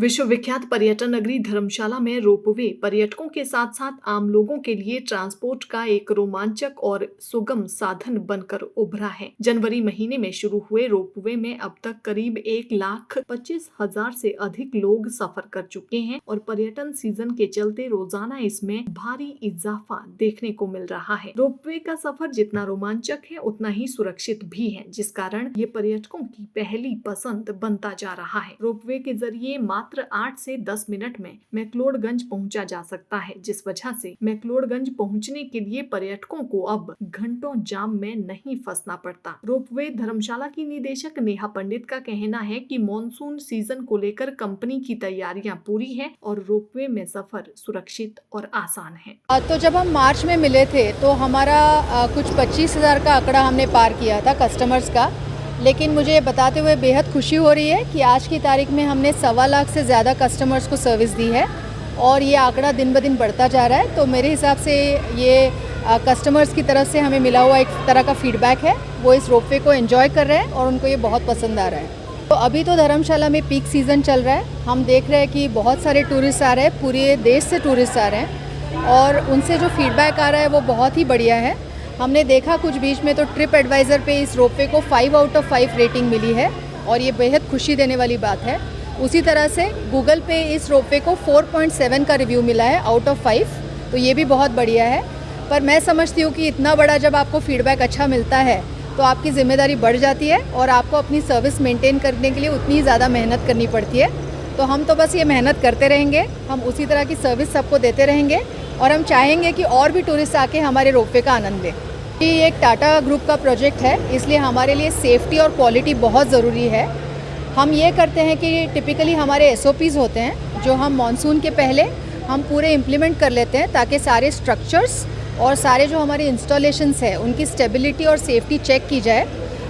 विश्वविख्यात पर्यटन नगरी धर्मशाला में रोपवे पर्यटकों के साथ साथ आम लोगों के लिए ट्रांसपोर्ट का एक रोमांचक और सुगम साधन बनकर उभरा है। जनवरी महीने में शुरू हुए रोपवे में अब तक करीब 1,25,000 से अधिक लोग सफर कर चुके हैं और पर्यटन सीजन के चलते रोजाना इसमें भारी इजाफा देखने को मिल रहा है। रोपवे का सफर जितना रोमांचक है उतना ही सुरक्षित भी है, जिस कारण ये पर्यटकों की पहली पसंद बनता जा रहा है। रोपवे के जरिए मात्र 8 से 10 मिनट में मैक्लोडगंज पहुंचा जा सकता है, जिस वजह से मैक्लोडगंज पहुंचने के लिए पर्यटकों को अब घंटों जाम में नहीं फंसना पड़ता। रोपवे धर्मशाला की निदेशक नेहा पंडित का कहना है कि मॉनसून सीजन को लेकर कंपनी की तैयारियां पूरी है और रोपवे में सफर सुरक्षित और आसान है। तो जब हम मार्च में मिले थे तो हमारा कुछ 25,000 का आंकड़ा हमने पार किया था कस्टमर्स का, लेकिन मुझे ये बताते हुए बेहद खुशी हो रही है कि आज की तारीख में हमने 1.25 लाख से ज़्यादा कस्टमर्स को सर्विस दी है और ये आंकड़ा दिन ब दिन बढ़ता जा रहा है। तो मेरे हिसाब से ये कस्टमर्स की तरफ से हमें मिला हुआ एक तरह का फीडबैक है, वो इस रोपवे को एंजॉय कर रहे हैं और उनको ये बहुत पसंद आ रहा है। तो अभी तो धर्मशाला में पीक सीज़न चल रहा है, हम देख रहे हैं कि बहुत सारे टूरिस्ट आ रहे हैं, पूरे देश से टूरिस्ट आ रहे हैं और उनसे जो फीडबैक आ रहा है वो बहुत ही बढ़िया है। हमने देखा कुछ बीच में तो ट्रिप एडवाइज़र पे इस रोपवे को 5 आउट ऑफ 5 रेटिंग मिली है और ये बेहद खुशी देने वाली बात है। उसी तरह से गूगल पे इस रोपवे को 4.7 का रिव्यू मिला है आउट ऑफ 5, तो ये भी बहुत बढ़िया है। पर मैं समझती हूँ कि इतना बड़ा जब आपको फीडबैक अच्छा मिलता है तो आपकी जिम्मेदारी बढ़ जाती है और आपको अपनी सर्विस मेंटेन करने के लिए उतनी ही ज़्यादा मेहनत करनी पड़ती है। तो हम तो बस ये मेहनत करते रहेंगे, हम उसी तरह की सर्विस सबको देते रहेंगे और हम चाहेंगे कि और भी टूरिस्ट आके हमारे रोपवे का आनंद लें। ये एक टाटा ग्रुप का प्रोजेक्ट है, इसलिए हमारे लिए सेफ्टी और क्वालिटी बहुत ज़रूरी है। हम ये करते हैं कि टिपिकली हमारे SOPs होते हैं जो हम मॉनसून के पहले हम पूरे इम्प्लीमेंट कर लेते हैं ताकि सारे स्ट्रक्चर्स और सारे जो हमारे इंस्टॉलेशंस है उनकी स्टेबिलिटी और सेफ्टी चेक की जाए।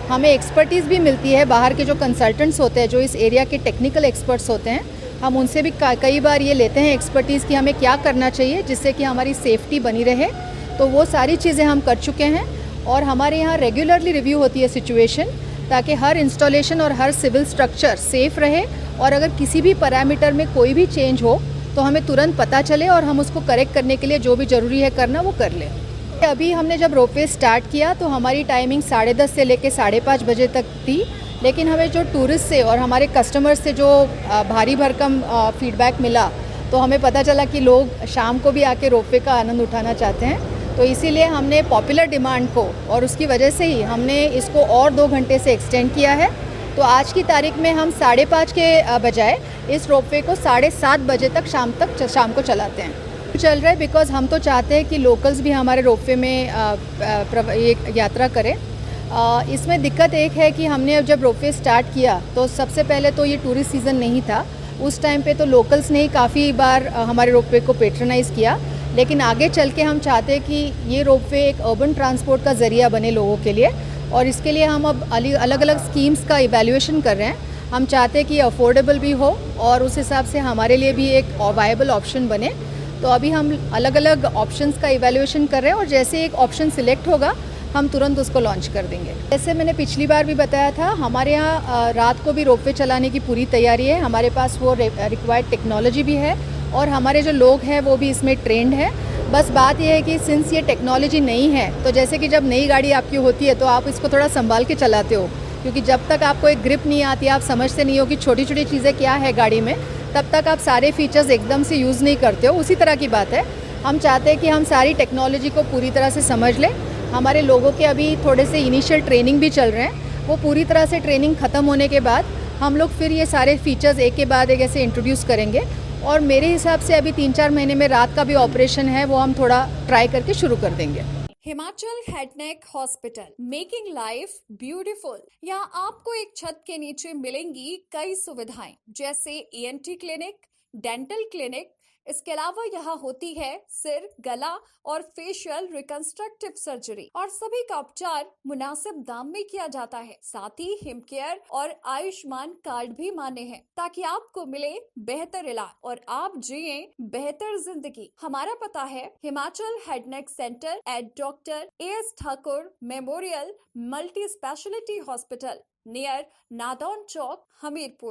हमें एक्सपर्टीज़ भी मिलती है, बाहर के जो कंसल्टेंट्स होते हैं जो इस एरिया के टेक्निकल एक्सपर्ट्स होते हैं, हम उनसे भी कई बार ये लेते हैं एक्सपर्टीज़ कि हमें क्या करना चाहिए जिससे कि हमारी सेफ्टी बनी रहे। तो वो सारी चीज़ें हम कर चुके हैं और हमारे यहाँ रेगुलरली रिव्यू होती है सिचुएशन, ताकि हर इंस्टॉलेशन और हर सिविल स्ट्रक्चर सेफ रहे और अगर किसी भी पैरामीटर में कोई भी चेंज हो तो हमें तुरंत पता चले और हम उसको करेक्ट करने के लिए जो भी ज़रूरी है करना वो कर लें। अभी हमने जब रोपवे स्टार्ट किया तो हमारी टाइमिंग 10:30 से लेकर 5:30 बजे तक थी, लेकिन हमें जो टूरिस्ट से और हमारे कस्टमर से जो भारी भरकम फीडबैक मिला तो हमें पता चला कि लोग शाम को भी आके रोपवे का आनंद उठाना चाहते हैं। तो इसीलिए हमने पॉपुलर डिमांड को और उसकी वजह से ही हमने इसको और 2 घंटे से एक्सटेंड किया है। तो आज की तारीख में हम 5:30 के बजाय इस रोपवे को 7:30 बजे तक शाम को चलाते हैं। चल रहा है बिकॉज़ हम तो चाहते हैं कि लोकल्स भी हमारे रोपवे में एक यात्रा करें। इसमें दिक्कत एक है कि हमने जब रोपवे स्टार्ट किया तो सबसे पहले तो ये टूरिस्ट सीज़न नहीं था, उस टाइम पे तो लोकल्स ने ही काफ़ी बार हमारे रोपवे को पेट्रोनाइज़ किया, लेकिन आगे चल के हम चाहते हैं कि ये रोपवे एक अर्बन ट्रांसपोर्ट का ज़रिया बने लोगों के लिए और इसके लिए हम अब अलग अलग स्कीम्स का इवैल्यूएशन कर रहे हैं। हम चाहते हैं कि अफोर्डेबल भी हो और उस हिसाब से हमारे लिए भी एक वायबल ऑप्शन बने। तो अभी हम अलग अलग ऑप्शंस का इवैल्यूएशन कर रहे हैं और जैसे एक ऑप्शन सिलेक्ट होगा हम तुरंत उसको लॉन्च कर देंगे। जैसे मैंने पिछली बार भी बताया था, हमारे यहाँ रात को भी रोपवे चलाने की पूरी तैयारी है। हमारे पास वो रिक्वायर्ड टेक्नोलॉजी भी है और हमारे जो लोग हैं वो भी इसमें ट्रेंड है। बस बात यह है कि सिंस ये टेक्नोलॉजी नई है तो जैसे कि जब नई गाड़ी आपकी होती है तो आप इसको थोड़ा संभाल के चलाते हो, क्योंकि जब तक आपको एक ग्रिप नहीं आती, आप समझते नहीं हो कि छोटी छोटी चीज़ें क्या है गाड़ी में, तब तक आप सारे फीचर्स एकदम से यूज़ नहीं करते हो। उसी तरह की बात है, हम चाहते हैं कि हम सारी टेक्नोलॉजी को पूरी तरह से समझ लें। हमारे लोगों के अभी थोड़े से इनिशियल ट्रेनिंग भी चल रहे हैं, वो पूरी तरह से ट्रेनिंग ख़त्म होने के बाद हम लोग फिर ये सारे फीचर्स एक के बाद एक ऐसे इंट्रोड्यूस करेंगे और मेरे हिसाब से अभी 3-4 महीने में रात का भी ऑपरेशन है वो हम थोड़ा ट्राई करके शुरू कर देंगे। Himachal head neck hospital, making life beautiful. यहाँ आपको एक छत के नीचे मिलेंगी कई सुविधाएं जैसे ENT क्लिनिक, डेंटल क्लिनिक। इसके अलावा यहाँ होती है सिर, गला और फेशियल रिकंस्ट्रक्टिव सर्जरी और सभी का उपचार मुनासिब दाम में किया जाता है। साथ ही हिम केयर और आयुष्मान कार्ड भी मान्य है ताकि आपको मिले बेहतर इलाज और आप जिए बेहतर जिंदगी। हमारा पता है Himachal head neck centre at doctor AS Thakur memorial multi speciality hospital near Nadaun Chowk, Hamirpur.